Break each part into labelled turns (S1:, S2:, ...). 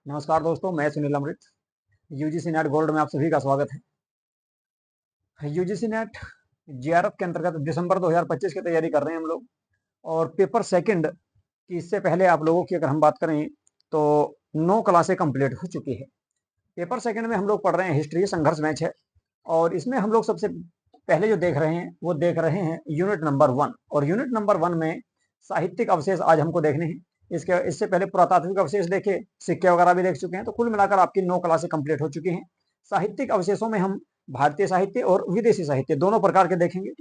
S1: नमस्कार दोस्तों, मैं सुनील अमृत। यूजीसी नेट गोल्ड में आप सभी का स्वागत है। यूजीसी नेट जेआरएफ के अंतर्गत दिसंबर 2025 की तैयारी कर रहे हैं हम लोग। और पेपर सेकंड की इससे पहले आप लोगों की अगर हम बात करें तो 9 क्लासें कंप्लीट हो चुकी है। पेपर सेकंड में हम लोग पढ़ रहे हैं हिस्ट्री, संघर्ष मैच है। और इसमें हम लोग सबसे पहले जो देख रहे हैं वो देख रहे हैं यूनिट नंबर 1। और यूनिट नंबर 1 में साहित्यिक अवशेष आज हमको देखने हैं। इससे पहले पुरातात्विक अवशेष देखे, सिक्के वगैरह भी देख चुके हैं। तो कुल मिलाकर आपकी 9 क्लासें कंप्लीट हो चुकी हैं। साहित्यिक अवशेषों में हम भारतीय साहित्य और विदेशी साहित्य दोनों प्रकार के देखेंगे।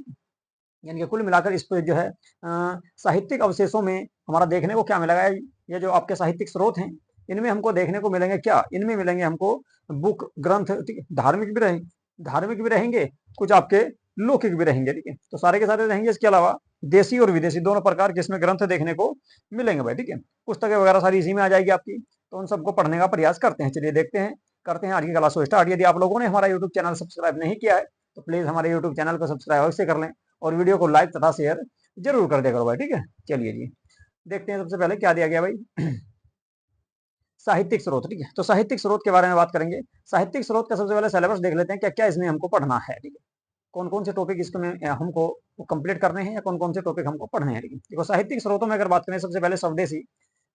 S1: यानी कि कुल मिलाकर इस पर जो है साहित्यिक अवशेषों में हमारा देखने को क्या मिलेगा, ये जो आपके साहित्यिक स्रोत हैं इनमें हमको देखने को मिलेंगे क्या, इनमें मिलेंगे हमको बुक, ग्रंथ, ठीक है, धार्मिक भी रहेंगे, कुछ आपके लौकिक भी रहेंगे, ठीक है। तो सारे के सारे रहेंगे। इसके अलावा देसी और विदेशी दोनों प्रकार के इसमें ग्रंथ देखने को मिलेंगे भाई, ठीक है। पुस्तकें वगैरह सारी इसी में आ जाएगी आपकी। तो उन सबको पढ़ने का प्रयास करते हैं। चलिए देखते हैं, करते हैं आज की क्लास को स्टार्ट। यदि आप लोगों ने हमारा यूट्यूब चैनल सब्सक्राइब नहीं किया है तो प्लीज हमारे यूट्यूब चैनल को सब्सक्राइब अवश्य कर लें और वीडियो को लाइक तथा शेयर जरूर कर दिया करो भाई, ठीक है। चलिए जी देखते हैं सबसे पहले क्या दिया गया भाई। साहित्यिक स्रोत, ठीक है। तो साहित्यिक स्रोत के बारे में बात करेंगे। साहित्यिक स्रोत का सबसे पहले सिलेबस देख लेते हैं, क्या क्या इसमें हमको पढ़ना है, ठीक है। कौन कौन से टॉपिक इसमें हमको कंप्लीट करने हैं या कौन कौन से टॉपिक हमको पढ़ने हैं, ठीक है। देखो साहित्यिक स्रोतों में अगर बात करें सबसे पहले स्वदेशी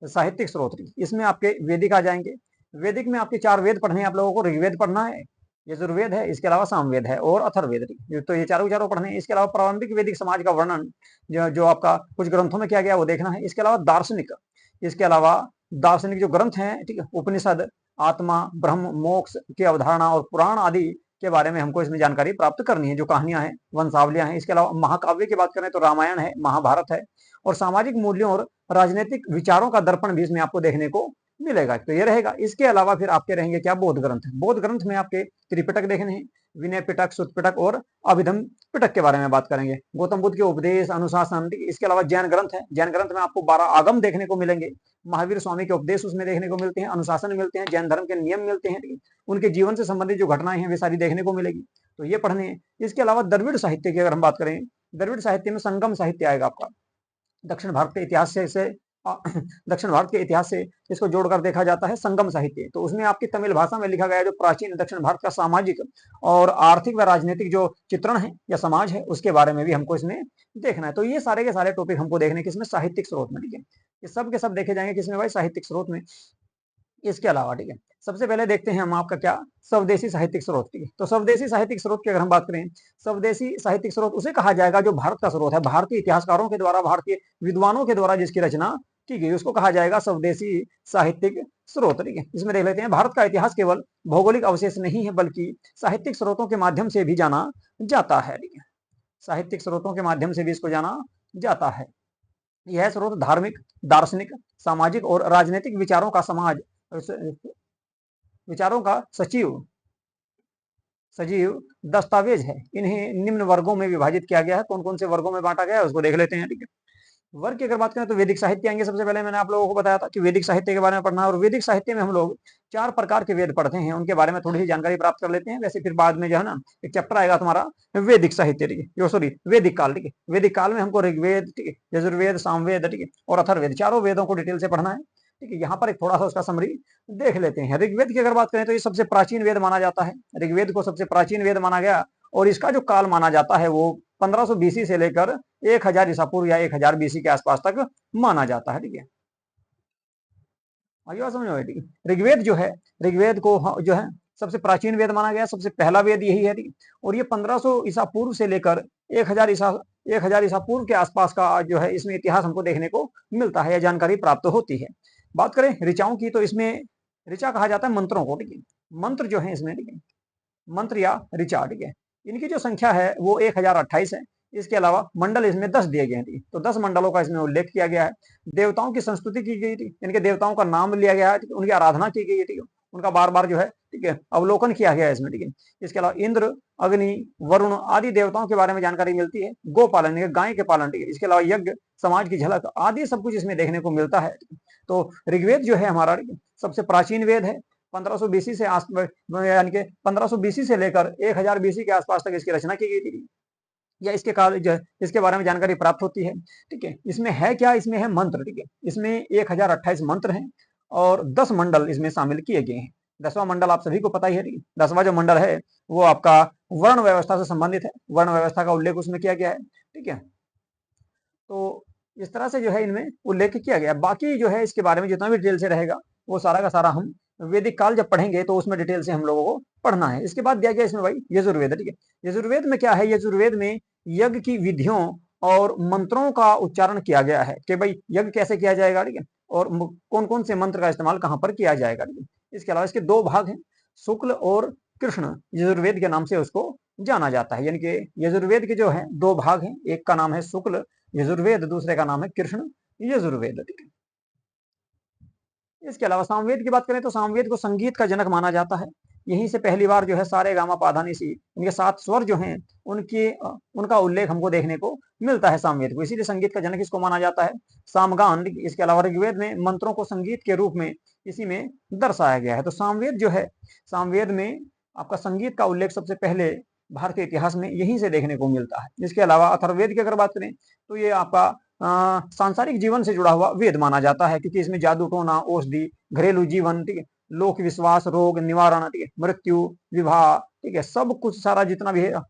S1: साहित्यिक स्रोत, इसमें आपके वेदिक आ जाएंगे। वेदिक में आपके 4 वेद पढ़ने हैं आप लोगों को। ऋग्वेद पढ़ना है, यजुर्वेद है, इसके अलावा सामवेद है और अथर्ववेद, तो ये चारों पढ़ने हैं। इसके अलावा प्रारंभिक वैदिक समाज का वर्णन जो आपका कुछ ग्रंथों में किया गया वो देखना है। इसके अलावा दार्शनिक, इसके अलावा दार्शनिक जो ग्रंथ हैं, ठीक है, उपनिषद, आत्मा, ब्रह्म, मोक्ष की अवधारणा और पुराण आदि के बारे में हमको इसमें जानकारी प्राप्त करनी है। जो कहानियां हैं, वंशावलियां हैं। इसके अलावा महाकाव्य की बात करें तो रामायण है, महाभारत है। और सामाजिक मूल्यों और राजनीतिक विचारों का दर्पण भी इसमें आपको देखने को मिलेगा। तो ये रहेगा। इसके अलावा फिर आपके रहेंगे क्या, बौद्ध ग्रंथ। बौद्ध ग्रंथ में आपके त्रिपिटक देखने हैं, विनय पिटक, सुत पिटक और अभिधम पिटक के बारे में बात करेंगे। गौतम बुद्ध के उपदेश, अनुशासन। इसके अलावा जैन ग्रंथ है। जैन ग्रंथ में आपको 12 आगम देखने को मिलेंगे। महावीर स्वामी के उपदेश उसमें देखने को मिलते हैं, अनुशासन मिलते हैं, जैन धर्म के नियम मिलते हैं, उनके जीवन से संबंधित जो घटनाएं हैं वे सारी देखने को मिलेगी। तो ये पढ़ने हैं। इसके अलावा द्रविड़ साहित्य की अगर हम बात करें, द्रविड़ साहित्य में संगम साहित्य आएगा आपका। दक्षिण भारत के इतिहास से दक्षिण भारत के इतिहास से इसको जोड़कर देखा जाता है संगम साहित्य। तो उसमें आपकी तमिल भाषा में लिखा गया जो प्राचीन दक्षिण भारत का सामाजिक और आर्थिक व राजनीतिक जो चित्रण है या समाज है उसके बारे में भी हमको इसमें देखना है। तो ये सारे के सारे टॉपिक हमको देखने किसमें, साहित्यिक स्रोत में, ठीक है। ये सब के सब देखे जाएंगे किसमें भाई, साहित्यिक स्रोत में। इसके अलावा, ठीक है, सबसे पहले देखते हैं हम आपका क्या, स्वदेशी साहित्यिक स्रोत, ठीक है। तो स्वदेशी साहित्यिक स्रोत की अगर हम बात करें, स्वदेशी साहित्यिक स्रोत उसे कहा जाएगा जो भारत का स्रोत है, भारतीय इतिहासकारों के द्वारा, भारतीय विद्वानों के द्वारा जिसकी रचना की गई उसको कहा जाएगा स्वदेशी साहित्यिक स्रोत, ठीक है। इसमें देख लेते हैं, भारत का इतिहास केवल भौगोलिक अवशेष नहीं है बल्कि साहित्यिक स्रोतों के माध्यम से भी जाना जाता है, ठीक है। साहित्यिक स्रोतों के माध्यम से भी इसको जाना जाता है। यह स्रोत धार्मिक, दार्शनिक, सामाजिक और राजनीतिक विचारों का सजीव दस्तावेज है। इन्हें निम्न वर्गों में विभाजित किया गया है। कौन कौन से वर्गों में बांटा गया है उसको देख लेते हैं, ठीक है। वर्ग की अगर बात करें तो वैदिक साहित्य आएंगे। सबसे पहले मैंने आप लोगों को बताया था कि वैदिक साहित्य के बारे में पढ़ना है। और वैदिक साहित्य में हम लोग 4 प्रकार के वेद पढ़ते हैं, उनके बारे में थोड़ी सी जानकारी प्राप्त कर लेते हैं। वैसे फिर बाद में जो है ना एक चैप्टर आएगा तुम्हारा वैदिक साहित्य, ठीक है, सॉरी वैदिक काल, ठीक है। वैदिक काल में हमको ऋग्वेद, ठीक है, यजुर्वेद, सामवेद, ठीक है, और अथर्ववेद, चारों वेदों को डिटेल से पढ़ना है, ठीक है। यहाँ पर एक थोड़ा सा उसका समरी देख लेते हैं। ऋग्वेद की अगर बात करें तो ये सबसे प्राचीन वेद माना जाता है। ऋग्वेद को सबसे प्राचीन वेद माना गया और इसका जो काल माना जाता है वो 1500 बीसी से लेकर 1000 ईसा पूर्व या 1000 बीसी के आसपास तक माना जाता है, ठीक है। आगे बात समझ में, ठीक है। ऋग्वेद जो है, ऋग्वेद को जो है सबसे प्राचीन वेद माना गया, सबसे पहला वेद यही है, ठीक है। और ये 1500 ईसा पूर्व से लेकर 1000 ईसा पूर्व के आसपास का जो है इसमें इतिहास हमको देखने को मिलता है या जानकारी प्राप्त होती है। बात करें ऋचाओं की तो इसमें ऋचा कहा जाता है मंत्रों को, ठीक है। मंत्र जो है इसमें, ठीक है, मंत्र या ऋचा, ठीक है, इनकी जो संख्या है वो 1028 है। इसके अलावा मंडल इसमें 10 दिए गए हैं, तो 10 मंडलों का इसमें उल्लेख किया गया है। देवताओं की संस्तुति की गई थी, इनके देवताओं का नाम लिया गया है, उनकी आराधना की गई थी, उनका बार बार जो है, ठीक है, अवलोकन किया गया है इसमें, ठीक है। इसके अलावा इंद्र, अग्नि, वरुण आदि देवताओं के बारे में जानकारी मिलती है। गो पालन, गाय के पालन, ठीक है। इसके अलावा यज्ञ, समाज की झलक आदि सब कुछ इसमें देखने को मिलता है। तो ऋग्वेद जो है हमारा सबसे प्राचीन वेद है। 1500 बीसी से यानी कि 1500 बीसी से लेकर 1000 बीसी के आसपास तक इसकी रचना की गई थी। या इसके बारे में जानकारी प्राप्त होती है। ठीक है, इसमें है क्या, इसमें है मंत्र। ठीक है, इसमें 1028 मंत्र हैं और 10 मंडल इसमें शामिल किए गए हैं। 10वां मंडल आप सभी को पता ही है। 10वां जो मंडल है वो आपका वर्ण व्यवस्था से संबंधित है, वर्ण व्यवस्था का उल्लेख उसमें किया गया है। ठीक है, तो इस तरह से जो है इनमें उल्लेख किया गया। बाकी जो है इसके बारे में जितना भी डिटेल से रहेगा वो सारा का सारा हम वैदिक काल जब पढ़ेंगे तो उसमें डिटेल से हम लोगों को पढ़ना है। इसके बाद दिया गया इसमें भाई यजुर्वेद। ठीक है, यजुर्वेद में क्या है, यजुर्वेद में यज्ञ की विधियों और मंत्रों का उच्चारण किया गया है कि भाई यज्ञ कैसे किया जाएगा। ठीक है, और कौन कौन से मंत्र का इस्तेमाल कहां पर किया जाएगा। ठीक है, इसके अलावा इसके दो भाग हैं, शुक्ल और कृष्ण, यजुर्वेद के नाम से उसको जाना जाता है। यानी कि यजुर्वेद के जो है दो भाग हैं, एक का नाम है शुक्ल यजुर्वेद, दूसरे का नाम है कृष्ण यजुर्वेद। ठीक है, इसके अलावा सामवेद की बात करें तो सामवेद को संगीत का जनक माना जाता है। यहीं से पहली बार जो है सारे गामा पाधा निसी, इनके 7 स्वर जो हैं उनका उल्लेख हमको देखने को मिलता है सामवेद को, इसीलिए संगीत का जनक इसको माना जाता है। सामगान, इसके अलावा ऋग्वेद में मंत्रों को संगीत के रूप में इसी में दर्शाया गया है। तो सामवेद जो है, सामवेद में आपका संगीत का उल्लेख सबसे पहले भारतीय इतिहास में यहीं से देखने को मिलता है। इसके अलावा अथर्ववेद की अगर बात करें तो ये आपका सांसारिक जीवन से जुड़ा हुआ वेद माना जाता है, क्योंकि इसमें जादू टोना, औषधि, घरेलू जीवन, ठीक है, लोक विश्वास, रोग निवारण, ठीक है, मृत्यु, विवाह, ठीक है, सब कुछ सारा जितना भी है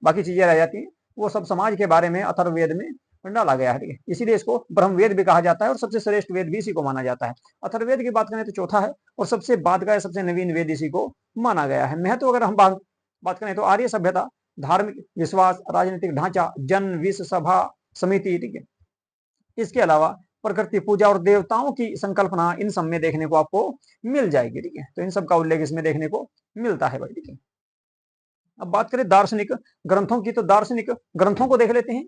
S1: बाकी चीजें रह जाती हैं वो सब समाज के बारे में अथर्ववेद में डाला गया है। ठीक है, इसीलिए इसको ब्रह्मवेद भी कहा जाता है और सबसे श्रेष्ठ वेद भी इसी को माना जाता है। अथर्ववेद की बात करें तो चौथा है और सबसे बाद का सबसे नवीन वेद इसी को माना गया है। महत्व अगर हम बात करें तो आर्य सभ्यता, धार्मिक विश्वास, राजनीतिक ढांचा, जन विश्व सभा समिति, ठीक है, इसके अलावा प्रकृति पूजा और देवताओं की संकल्पना इन सब में देखने को आपको मिल जाएगी। ठीक है, तो इन सब का उल्लेख इसमें देखने को मिलता है भाई। ठीक है, अब बात करें दार्शनिक ग्रंथों की, तो दार्शनिक ग्रंथों को देख लेते हैं।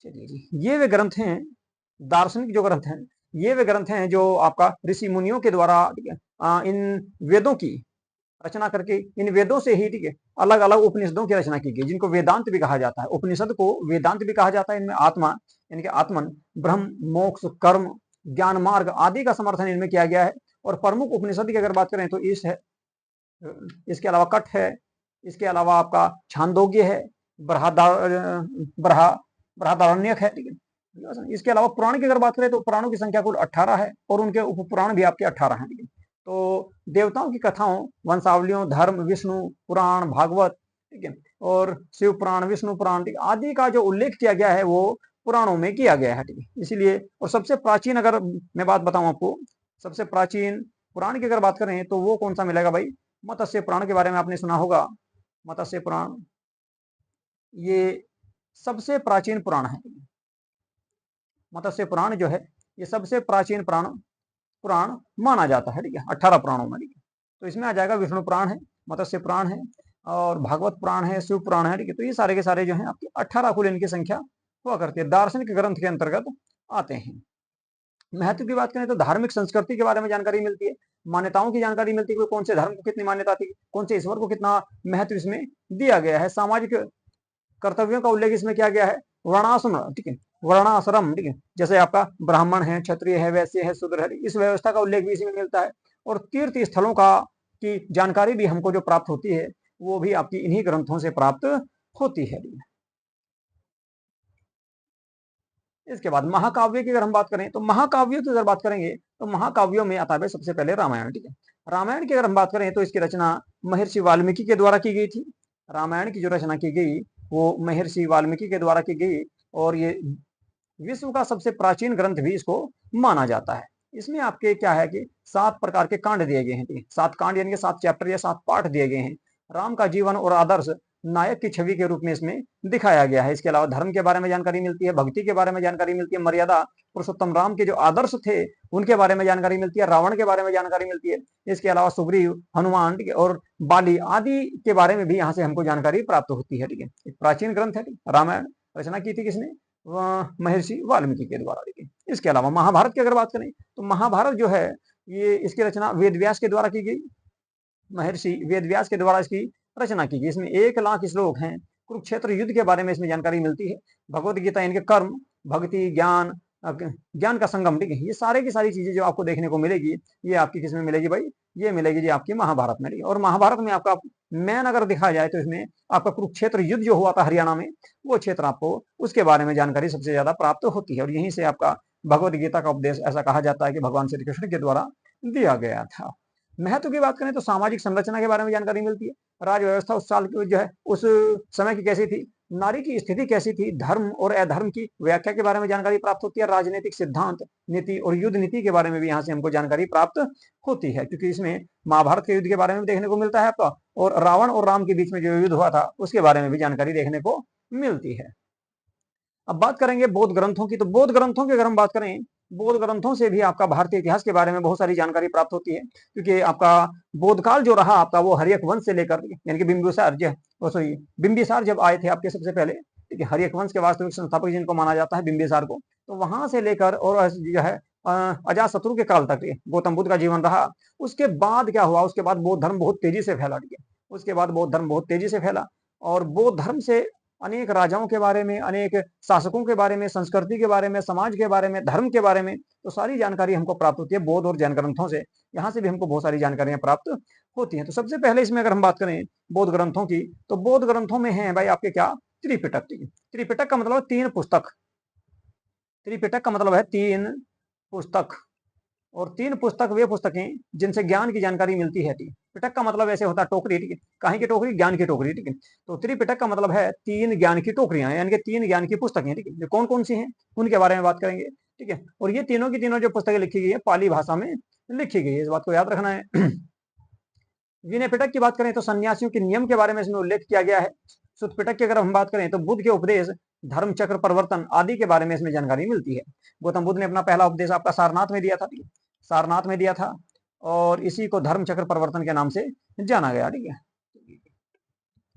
S1: चलिए जी, ये वे ग्रंथ हैं, दार्शनिक जो ग्रंथ हैं, ये वे ग्रंथ हैं जो आपका ऋषि मुनियों के द्वारा, ठीक है, इन वेदों की रचना करके, इन वेदों से ही, ठीक है, अलग अलग उपनिषदों की रचना की गई, जिनको वेदांत भी कहा जाता है। उपनिषद को वेदांत भी कहा जाता है। इनमें आत्मा यानी कि आत्मन, ब्रह्म, मोक्ष, कर्म, ज्ञान मार्ग आदि का समर्थन इनमें किया गया है। और प्रमुख उपनिषद की अगर बात करें तो ईश है, इसके अलावा कठ है, इसके अलावा आपका छांदोग्य है, बृहदारण्यक है। ठीक है, इसके अलावा पुराण की अगर बात करें तो पुराणों की संख्या कुल 18 है और उनके उपपुराण भी आपके 18 हैं। ठीक है, तो देवताओं की कथाओं, वंशावलियों, धर्म, विष्णु पुराण, भागवत, ठीक है, और शिव पुराण, विष्णु पुराण, ठीक आदि का जो उल्लेख किया गया है वो पुराणों में किया गया है। ठीक है, इसीलिए और सबसे प्राचीन अगर मैं बात बताऊं आपको, सबसे प्राचीन पुराण की अगर बात करें तो वो कौन सा मिलेगा भाई, मत्स्य पुराण के बारे में आपने सुना होगा। मत्स्य पुराण ये सबसे प्राचीन पुराण है। मत्स्य पुराण जो है ये सबसे प्राचीन पुराण पुराण माना जाता है। ठीक है, 18 पुराणों में। ठीक है, तो इसमें आ जाएगा विष्णु पुराण है, मत्स्य पुराण है और भागवत पुराण है, शिव पुराण है। ठीक है, तो ये सारे के सारे जो हैं आपके 18 कुल इनकी संख्या हुआ करती है, दार्शनिक ग्रंथ के अंतर्गत आते हैं। महत्व की बात करें तो धार्मिक संस्कृति के बारे में जानकारी मिलती है, मान्यताओं की जानकारी मिलती है कि कौन से धर्म को कितनी मान्यता थी, कौन से ईश्वर को कितना महत्व इसमें दिया गया है। सामाजिक कर्तव्यों का उल्लेख इसमें किया गया है, वर्णाश्रम, ठीक है, वर्णाश्रम, ठीक है, जैसे आपका ब्राह्मण है, क्षत्रिय है, वैश्य है, शूद्र है, इस व्यवस्था का उल्लेख भी इसी में मिलता है। और तीर्थ स्थलों का की जानकारी भी हमको जो प्राप्त होती है वो भी आपकी इन्हीं ग्रंथों से प्राप्त होती है। इसके बाद महाकाव्य की अगर हम बात करें तो महाकाव्यों की अगर बात करेंगे तो महाकाव्यों में आता है सबसे पहले रामायण। ठीक है, रामायण की अगर हम बात करें तो इसकी रचना महर्षि वाल्मीकि के द्वारा की गई थी। रामायण की जो रचना की गई वो महर्षि वाल्मीकि के द्वारा की गई और ये विश्व का सबसे प्राचीन ग्रंथ भी इसको माना जाता है। इसमें आपके क्या है कि 7 प्रकार के कांड दिए गए हैं, 7 कांड यानी कि 7 चैप्टर या 7 पाठ दिए गए हैं। राम का जीवन और आदर्श नायक की छवि के रूप में इसमें दिखाया गया है। इसके अलावा धर्म के बारे में जानकारी मिलती है, भक्ति के बारे में जानकारी मिलती है, मर्यादा, पुरुषोत्तम राम के जो आदर्श थे उनके बारे में जानकारी मिलती है, रावण के बारे में जानकारी मिलती है। इसके अलावा सुग्रीव, हनुमान, ठीक है, और बाली आदि के बारे में भी यहाँ से हमको जानकारी प्राप्त होती है। ठीक है, एक प्राचीन ग्रंथ है रामायण, रचना की थी किसने, महर्षि वाल्मीकि के द्वारा। ठीक है, इसके अलावा महाभारत की अगर बात करें तो महाभारत जो है ये इसकी रचना वेद व्यास के द्वारा की गई, महर्षि वेद व्यास के द्वारा इसकी रचना की गई। इसमें 1 लाख श्लोक हैं। कुरुक्षेत्र युद्ध के बारे में इसमें जानकारी मिलती है। भगवत गीता इनके कर्म, भक्ति, ज्ञान, ज्ञान का संगम, ठीक है। ये सारे की सारी चीजें जो आपको देखने को मिलेगी, ये आपकी किसमें मिलेगी भाई, ये मिलेगी जी आपकी महाभारत में। और महाभारत में आपका मेन अगर देखा जाए तो इसमें आपका कुरुक्षेत्र युद्ध जो हुआ था हरियाणा में, वो क्षेत्र आपको उसके बारे में जानकारी सबसे ज्यादा प्राप्त होती है। और यहीं से आपका भगवत गीता का उपदेश ऐसा कहा जाता है कि भगवान श्री कृष्ण के द्वारा दिया गया था। महत्व की बात करें तो सामाजिक संरचना के बारे में जानकारी मिलती है। राज व्यवस्था उस साल की जो है उस समय की कैसी थी, नारी की स्थिति कैसी थी, धर्म और अधर्म की व्याख्या के बारे में जानकारी प्राप्त होती है। राजनीतिक सिद्धांत, नीति और युद्ध नीति के बारे में भी यहाँ से हमको जानकारी प्राप्त होती है, क्योंकि इसमें महाभारत के युद्ध के बारे में देखने को मिलता है आपका, और रावण और राम के बीच में जो युद्ध हुआ था उसके बारे में भी जानकारी देखने को मिलती है। अब बात करेंगे बौद्ध ग्रंथों की, तो बौद्ध ग्रंथों की अगर हम बात करें, बौद्ध ग्रंथों से भी आपका भारतीय इतिहास के बारे में बहुत सारी जानकारी प्राप्त होती है, क्योंकि आपका बौद्ध काल जो रहा आपका वो हर्यक वंश से लेकर, यानी कि बिंबिसार सॉरी बिंबिसार जब आए थे आपके सबसे पहले, ठीक है, हर्यक वंश के वास्तविक संस्थापक जिनको माना जाता है बिंबिसार को, तो वहां से लेकर और जो है अजातशत्रु के काल तक गौतम बुद्ध का जीवन रहा। उसके बाद क्या हुआ, उसके बाद बौद्ध धर्म बहुत तेजी से फैला, ठीक है, उसके बाद बौद्ध धर्म बहुत तेजी से फैला, और बौद्ध धर्म से अनेक राजाओं के बारे में, अनेक शासकों के बारे में, संस्कृति के बारे में, समाज के बारे में, धर्म के बारे में, तो सारी जानकारी हमको प्राप्त होती है बौद्ध और जैन ग्रंथों से। यहाँ से भी हमको बहुत सारी जानकारियां प्राप्त होती हैं। तो सबसे पहले इसमें अगर हम बात करें बौद्ध ग्रंथों की, तो बौद्ध ग्रंथों में है भाई आपके क्या, त्रिपिटक। त्रिपिटक का मतलब तीन पुस्तक, त्रिपिटक का मतलब है तीन पुस्तक, और तीन पुस्तक वे पुस्तकें जिनसे ज्ञान की जानकारी मिलती है। पिटक का मतलब ऐसे होता है टोकरी, ठीक है, काहे की टोकरी, ज्ञान की टोकरी, ठीक है। तो त्रिपिटक का मतलब है तीन ज्ञान की टोकरियां, यानी कि तीन ज्ञान की पुस्तकें, ठीक है। कौन कौन सी हैं उनके बारे में बात करेंगे, ठीक है। और ये तीनों की तीनों जो पुस्तकें लिखी गई है पाली भाषा में लिखी गई है, इस बात को याद रखना है। विनय पिटक की बात करें तो सन्यासियों के नियम के बारे में इसमें उल्लेख किया गया है। सुत पिटक की अगर हम बात करें तो बुद्ध के उपदेश, धर्म चक्र परिवर्तन आदि के बारे में इसमें जानकारी मिलती है। गौतम बुद्ध ने अपना पहला उपदेश आपका सारनाथ में दिया था, ठीक है, सारनाथ में दिया था, और इसी को धर्म चक्र परिवर्तन के नाम से जाना गया, ठीक है।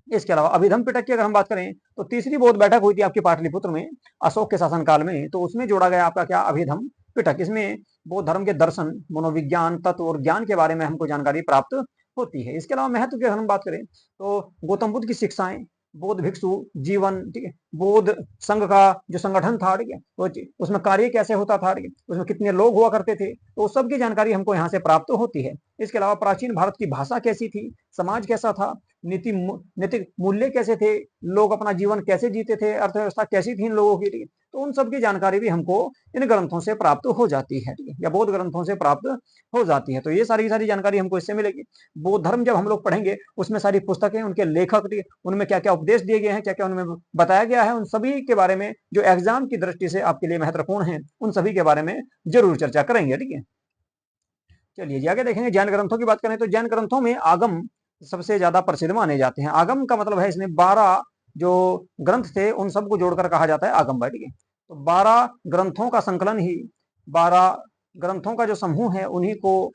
S1: इसके अलावा अभिधम पिटक की अगर हम बात करें तो तीसरी बौद्ध बैठक हुई थी आपकी पाटलिपुत्र में अशोक के शासनकाल में, तो उसमें जोड़ा गया आपका क्या, अभिधम पिटक। इसमें बौद्ध धर्म के दर्शन, मनोविज्ञान, तत्व और ज्ञान के बारे में हमको जानकारी प्राप्त होती है। इसके अलावा महत्व की अगर हम बात करें तो गौतम बुद्ध की शिक्षाएं, बौद्ध भिक्षु जीवन, ठीक है, बौद्ध संघ का जो संगठन था, ठीक है, वो उसमें कार्य कैसे होता था, ठीक है, उसमें कितने लोग हुआ करते थे, तो सब की जानकारी हमको यहाँ से प्राप्त होती है। इसके अलावा प्राचीन भारत की भाषा कैसी थी, समाज कैसा था, नैतिक मूल्य कैसे थे, लोग अपना जीवन कैसे जीते थे, अर्थव्यवस्था कैसी थी इन लोगों की, ठीक है, तो उन सब की जानकारी भी हमको इन ग्रंथों से प्राप्त हो जाती है, ठीक है, या बौद्ध ग्रंथों से प्राप्त हो जाती है। तो ये सारी सारी जानकारी हमको इससे मिलेगी। बौद्ध धर्म जब हम लोग पढ़ेंगे उसमें सारी पुस्तकें, उनके लेखक, उनमें क्या क्या उपदेश दिए गए हैं, क्या क्या उनमें बताया गया है, उन सभी के बारे में जो एग्जाम की दृष्टि से आपके लिए महत्वपूर्ण है, उन सभी के बारे में जरूर चर्चा करेंगे, ठीक है। चलिए जी आगे देखेंगे। जैन ग्रंथों की बात करें तो जैन ग्रंथों में आगम सबसे ज्यादा प्रसिद्ध माने जाते हैं। आगम का मतलब है इसमें 12 जो ग्रंथ थे उन सबको जोड़कर कहा जाता है आगम, ठीक है। तो 12 ग्रंथों का संकलन ही, 12 ग्रंथों का जो समूह है उन्हीं को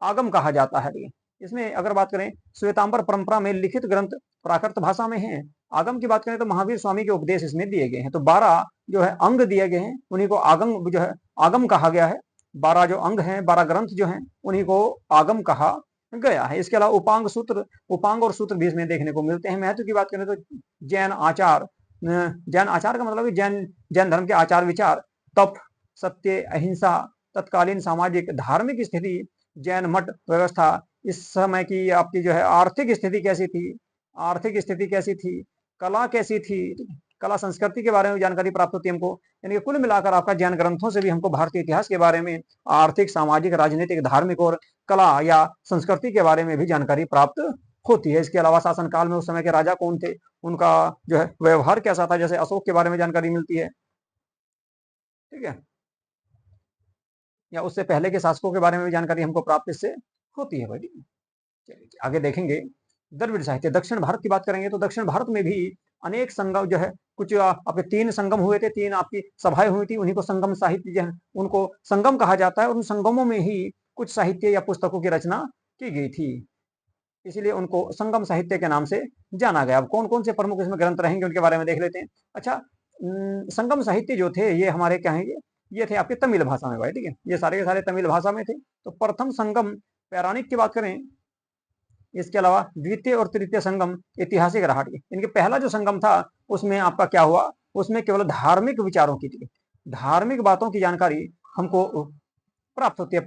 S1: आगम कहा जाता है, ठीक है। इसमें अगर बात करें श्वेतांबर परंपरा में लिखित ग्रंथ प्राकृत भाषा में है। आगम की बात करें तो महावीर स्वामी के उपदेश इसमें दिए गए हैं। तो 12 जो है अंग दिए गए हैं, उन्हीं को आगम जो है आगम कहा गया है। 12 जो अंग हैं, 12 ग्रंथ जो हैं, उन्हीं को आगम कहा गया है। इसके अलावा उपांग सूत्र, उपांग और सूत्र भी इसमें देखने को मिलते हैं। महत्व की बात करें तो जैन आचार, जैन आचार का मतलब जैन जैन धर्म के आचार विचार, तप, सत्य, अहिंसा, तत्कालीन सामाजिक धार्मिक स्थिति, जैन मठ व्यवस्था, इस समय की आपकी जो है आर्थिक स्थिति कैसी थी, आर्थिक स्थिति कैसी थी, कला कैसी थी, कला संस्कृति के बारे में जानकारी प्राप्त होती है हमको। यानी कि कुल मिलाकर आपका जैन ग्रंथों से भी हमको भारतीय इतिहास के बारे में, आर्थिक, सामाजिक, राजनीतिक, धार्मिक और कला या संस्कृति के बारे में भी जानकारी प्राप्त होती है। इसके अलावा शासन काल में उस समय के राजा कौन थे, उनका जो है व्यवहार कैसा था, जैसे अशोक के बारे में जानकारी मिलती है, ठीक है, या उससे पहले के शासकों के बारे में भी जानकारी हमको प्राप्त इससे होती है भाई, ठीक है। चलिए आगे देखेंगे द्रविड़ साहित्य। दक्षिण भारत की बात करेंगे तो दक्षिण भारत में भी अनेक संगम जो है, कुछ आपके 3 संगम हुए थे, 3 आपकी सभाएं हुई थी, उन्हीं को संगम साहित्य जो है उनको संगम कहा जाता है। और उन संगमों में ही कुछ साहित्य या पुस्तकों की रचना की गई थी, इसीलिए उनको संगम साहित्य के नाम से जाना गया। अब कौन कौन से प्रमुख इसमें ग्रंथ रहेंगे उनके बारे में देख लेते हैं। अच्छा, संगम साहित्य जो थे ये हमारे क्या है, ये थे आपके तमिल भाषा में भाई, ठीक है, ये सारे के सारे तमिल भाषा में थे। तो प्रथम संगम पौराणिक की बात करें, इसके अलावा द्वितीय और तृतीय संगम ऐतिहासिक रहा। इनके पहला जो संगम था उसमें आपका क्या हुआ, उसमें केवल धार्मिक विचारों की थी, धार्मिक बातों की जानकारी हमको प्राप्त होती है।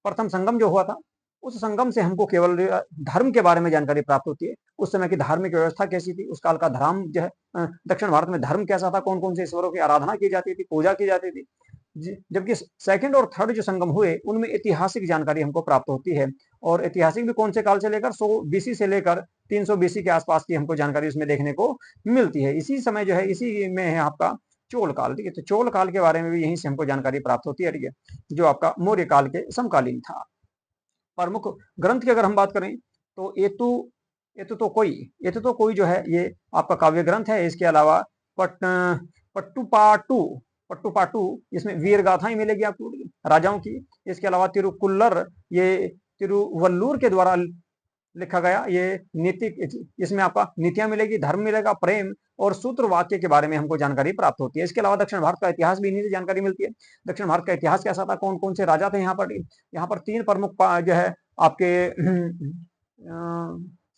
S1: प्रथम संगम जो हुआ था, उस संगम से हमको केवल धर्म के बारे में जानकारी प्राप्त होती है। उस समय की धार्मिक व्यवस्था कैसी थी, उस काल का धर्म जो है, दक्षिण भारत में धर्म कैसा था, कौन कौन से ईश्वरों की आराधना की जाती थी, पूजा की जाती थी। जबकि सेकंड और थर्ड जो संगम हुए, उनमें ऐतिहासिक जानकारी हमको प्राप्त होती है। और ऐतिहासिक भी कौन से काल से लेकर 100 बीसी से लेकर 300 बीसी के आसपास की हमको जानकारी उसमें देखने को मिलती है। इसी समय जो है, इसी में है आपका चोल काल। ठीक है, तो चोल काल के बारे में भी यहीं से हमको जानकारी प्राप्त होती है। ठीक है, जो आपका मौर्य काल के समकालीन था। प्रमुख ग्रंथ की अगर हम बात करें तो एतु तो कोई जो है ये आपका काव्य ग्रंथ है। इसके अलावा पट्टुपाटु पट्टुपाटु इसमें वीर गाथाएं मिलेगी आपको राजाओं की। इसके अलावा तिरुकुल्लर, ये तिरुवल्लूर के द्वारा लिखा गया ये नीति, इसमें आपका नीतियां मिलेगी, धर्म मिलेगा, प्रेम और सूत्र वाक्य के बारे में हमको जानकारी प्राप्त होती है। इसके अलावा दक्षिण भारत का इतिहास भी इन्हीं से जानकारी मिलती है। दक्षिण भारत का इतिहास कैसा था, कौन कौन से राजा थे यहाँ पर 3 प्रमुख जो है आपके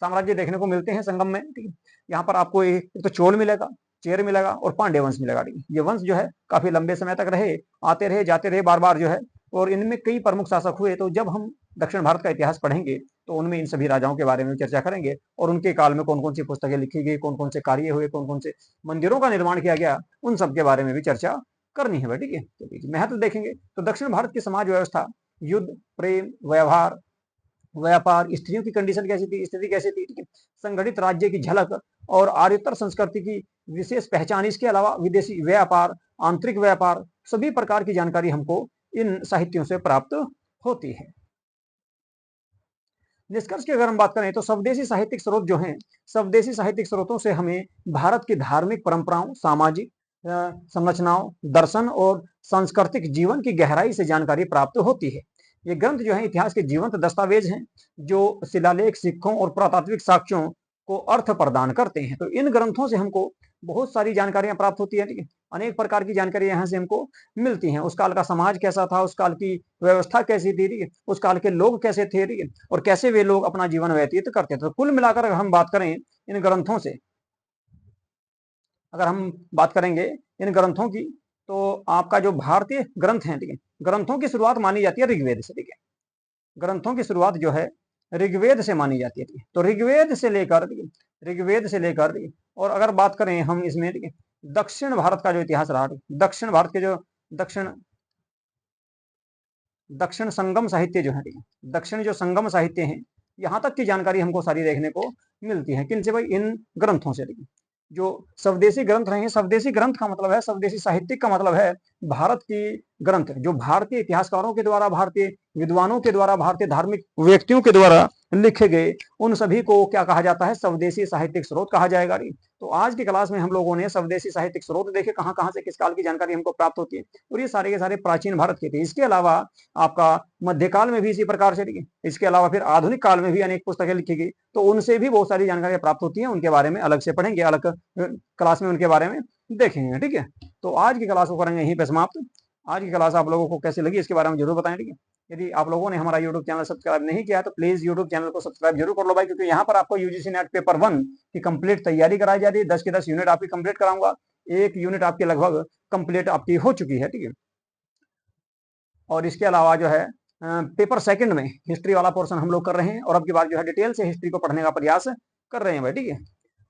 S1: साम्राज्य देखने को मिलते हैं संगम में। ठीक है, यहाँ पर आपको एक तो चोल मिलेगा, चेर मिलेगा और पांड्य वंश मिलेगा। ये वंश जो है काफी लंबे समय तक रहे, आते रहे, जाते रहे, बार बार जो है, और इनमें कई प्रमुख शासक हुए। तो जब हम दक्षिण भारत का इतिहास पढ़ेंगे तो उनमें इन सभी राजाओं के बारे में चर्चा करेंगे, और उनके काल में कौन कौन सी पुस्तकें लिखी गई, कौन कौन से कार्य हुए, कौन कौन से मंदिरों का निर्माण किया गया, उन सब के बारे में भी चर्चा करनी है। ठीक है, तो महत्व देखेंगे तो दक्षिण भारत की समाज व्यवस्था, युद्ध, प्रेम, व्यवहार, व्यापार, स्त्रियों की कंडीशन कैसी थी, स्थिति कैसी थी, ठीक है, संगठित राज्य की झलक और आर्योत्तर संस्कृति की विशेष पहचान। इसके अलावा विदेशी व्यापार, आंतरिक व्यापार, सभी प्रकार की जानकारी हमको इन साहित्यों से प्राप्त होती है। निष्कर्ष की अगर हम बात करें तो स्वदेशी साहित्यिक स्रोत जो हैं, स्वदेशी साहित्यिक स्रोतों से हमें भारत की धार्मिक परंपराओं, सामाजिक संरचनाओं, दर्शन और सांस्कृतिक जीवन की गहराई से जानकारी प्राप्त होती है। ये ग्रंथ जो है इतिहास के जीवंत दस्तावेज हैं, जो शिलालेख, सिक्कों और पुरातात्विक साक्ष्यों को अर्थ प्रदान करते हैं। तो इन ग्रंथों से हमको बहुत सारी जानकारियां प्राप्त होती है। ठीक है, अनेक प्रकार की जानकारी यहाँ से हमको मिलती हैं। उस काल का समाज कैसा था, उस काल की व्यवस्था कैसी थी, ठीक है, उस काल के लोग कैसे थे, ठीक है, और कैसे वे लोग अपना जीवन व्यतीत करते थे। तो कुल मिलाकर अगर हम बात करें इन ग्रंथों से, अगर हम बात करेंगे इन ग्रंथों की, तो आपका जो भारतीय ग्रंथ है, ठीक है, ग्रंथों की शुरुआत मानी जाती है ऋग्वेद से। ठीक है, ग्रंथों की शुरुआत जो है ऋग्वेद से मानी जाती है। तो ऋग्वेद से लेकर और अगर बात करें हम इसमें, ठीक है, दक्षिण भारत का जो इतिहास रहा, दक्षिण भारत के जो दक्षिण दक्षिण संगम साहित्य जो है, दक्षिण जो संगम साहित्य हैं, यहाँ तक की जानकारी हमको सारी देखने को मिलती है। किन से भाई? इन ग्रंथों से। जो स्वदेशी ग्रंथ रहे हैं, स्वदेशी ग्रंथ का मतलब है, स्वदेशी साहित्यिक का मतलब है भारत की ग्रंथ, जो भारतीय इतिहासकारों के द्वारा, भारतीय विद्वानों के द्वारा, भारतीय धार्मिक व्यक्तियों के द्वारा लिखे गए, उन सभी को क्या कहा जाता है? स्वदेशी साहित्यिक स्रोत कहा जाएगा। तो आज की क्लास में हम लोगों ने स्वदेशी साहित्यिक स्रोत देखे, कहाँ कहाँ से किस काल की जानकारी हमको प्राप्त होती है, और ये सारे के सारे प्राचीन भारत के थे। इसके अलावा आपका मध्यकाल में भी इसी प्रकार से, इसके अलावा फिर आधुनिक काल में भी अनेक पुस्तकें लिखी गई, तो उनसे भी बहुत सारी जानकारियां प्राप्त होती हैं। उनके बारे में अलग से पढ़ेंगे, अलग क्लास में उनके बारे में देखेंगे। ठीक है, तो आज की क्लास को करेंगे यहीं पे समाप्त। आज की क्लास आप लोगों को कैसी लगी इसके बारे में जरूर बताएं। ठीक है, यदि आप लोगों ने हमारा यूट्यूब चैनल सब्सक्राइब नहीं किया तो प्लीज यूट्यूब चैनल को सब्सक्राइब जरूर कर लो भाई, क्योंकि यहाँ पर आपको यूजीसी नेट पेपर 1 की कंप्लीट तैयारी कराई जा रही है। 10 के 10 यूनिट आपकी कंप्लीट कराऊंगा, एक यूनिट आपकी लगभग कंप्लीट आपकी हो चुकी है। ठीक है, और इसके अलावा जो है पेपर सेकंड में हिस्ट्री वाला पोर्शन हम लोग कर रहे हैं, और अब की बार जो है डिटेल से हिस्ट्री को पढ़ने का प्रयास कर रहे हैं भाई। ठीक है,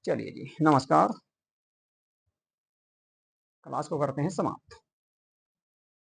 S1: चलिए जी, नमस्कार, क्लास को करते हैं समाप्त।